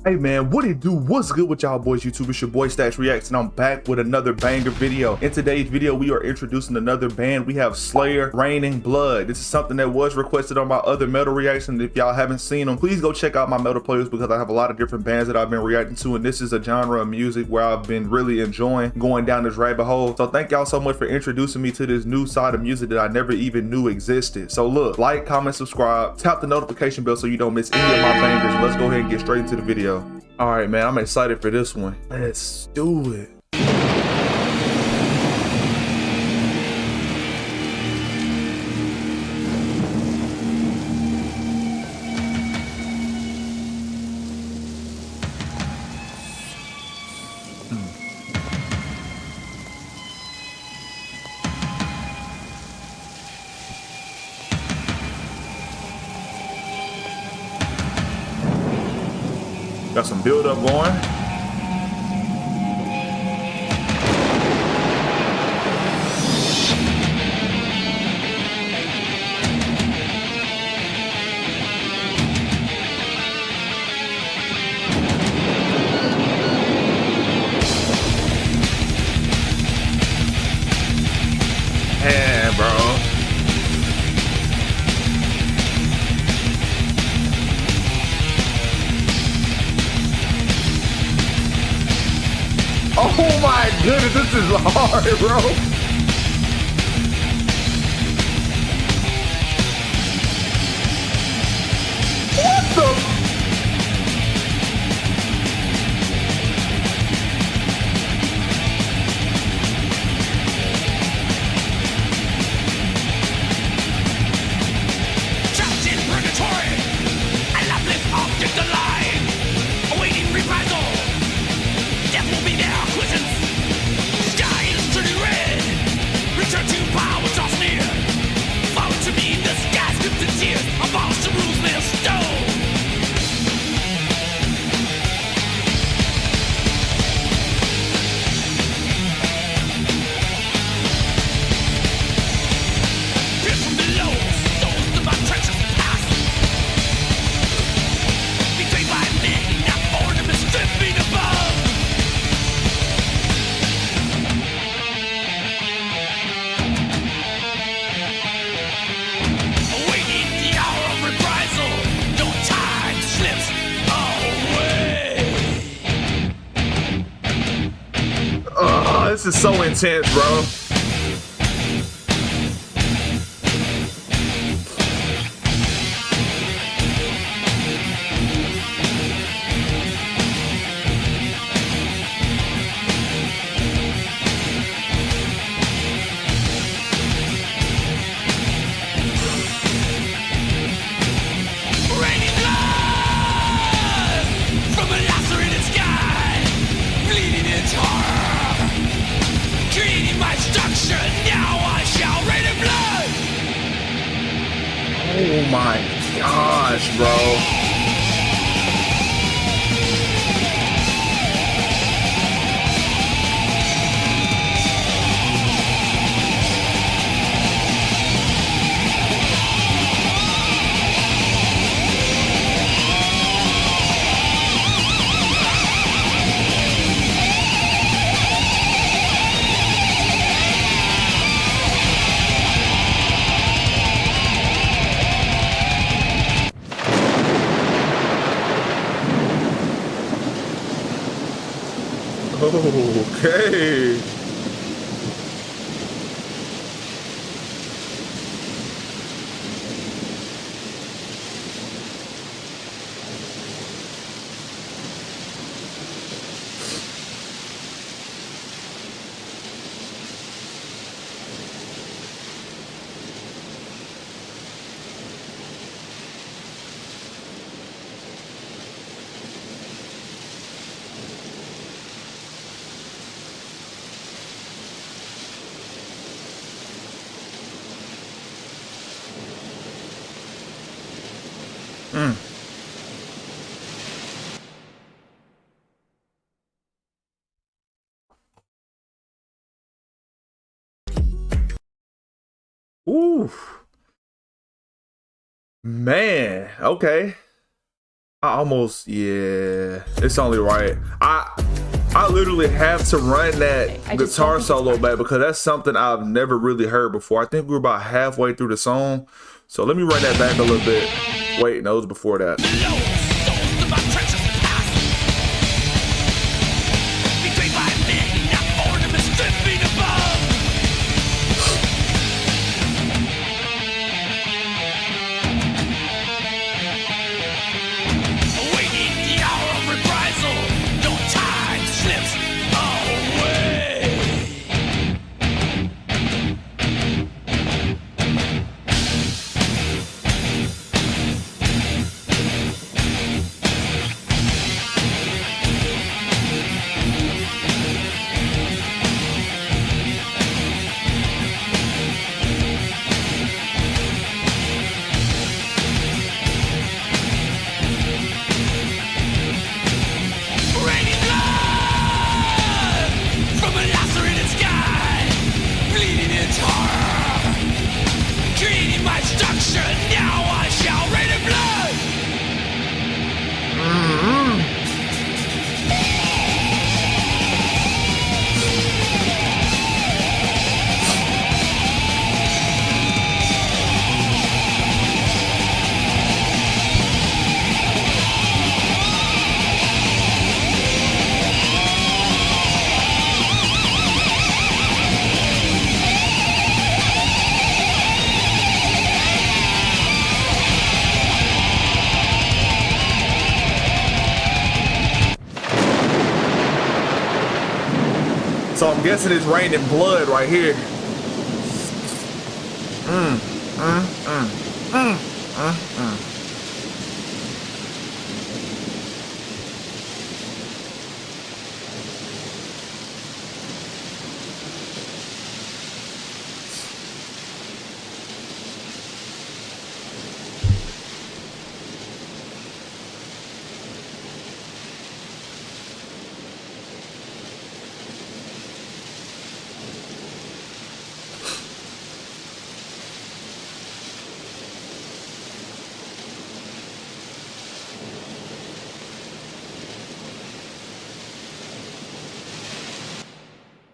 Hey man, what it do? What's good with y'all boys YouTube? It's your boy Stacks Reacts and I'm back with another banger video. In today's video, we are introducing another band. We have Slayer, Raining Blood. This is something that was requested on my other metal reactions. If y'all haven't seen them, please go check out my metal playlist because I have a lot of different bands that I've been reacting to, and this is a genre of music where I've been really enjoying going down this rabbit hole. So thank y'all so much for introducing me to this new side of music that I never even knew existed. So look, like, comment, subscribe, tap the notification bell so you don't miss any of my bangers. Let's go ahead and get straight into the video. All right, man, I'm excited for this one. Let's do it. Got some build up going. Yeah, bro. Oh my goodness, this is hard, bro. What the? Trapped in purgatory, I love this object alive, awaiting reprisal. Death will be their acquiescence. Sky is turning red. Return to power, toss near. Fall to me, the sky scripts in tears. Abolish the rules made of stone. Pierced from below, souls of my treacherous past. Betrayed by men, not born to be stripping above. Awaiting the hour of reprisal, no time slips away. Oh, this is so intense, bro. Raining blood from a lacerated sky, bleeding its horror, creating my structure. Now I shall rain in blood. Oh my gosh, bro. Okay. Ooh. Man, okay. Yeah, it's only right. I literally have to run that guitar solo back because that's something I've never really heard before. I think we were about halfway through the song. So let me run that back a little bit. Wait, no, it was before that. So I'm guessing it's raining blood right here.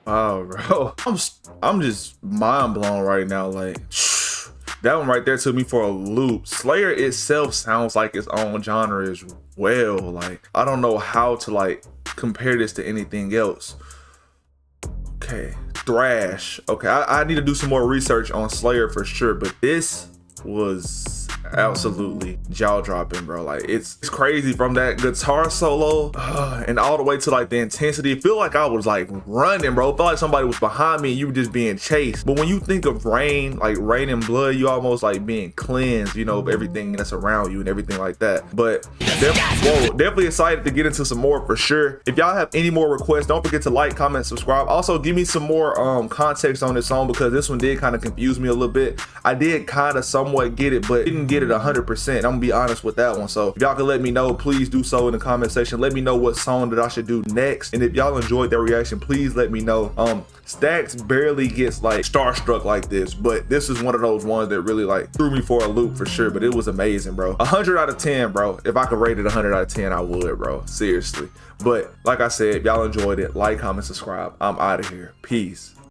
Oh, bro, I'm just mind blown right now. Like that one right there took me for a loop. Slayer itself sounds like its own genre as well. Like I don't know how to like compare this to anything else. Okay, thrash. Okay, I need to do some more research on Slayer for sure, but this was absolutely jaw-dropping, bro. Like it's crazy from that guitar solo and all the way to like the intensity. It feel like I was like running, bro. It felt like somebody was behind me and you were just being chased. But when you think of rain, like rain and blood, you almost like being cleansed, you know, of everything that's around you and everything like that. But definitely excited to get into some more for sure. If y'all have any more requests, don't forget to like, comment, subscribe. Also give me some more context on this song because this one did kind of confuse me a little bit. I did kind of somewhat get it, but didn't get it 100%. I'm gonna be honest with that one. So if y'all can let me know, please do so in the comment section. Let me know what song that I should do next, and if y'all enjoyed that reaction, please let me know. Stacks barely gets like starstruck like this, but this is one of those ones that really like threw me for a loop for sure. But it was amazing, bro. 100 out of 10, bro. If I could rate it 100 out of 10, I would, bro. Seriously. But like I said, if y'all enjoyed it, like, comment, subscribe. I'm out of here. Peace.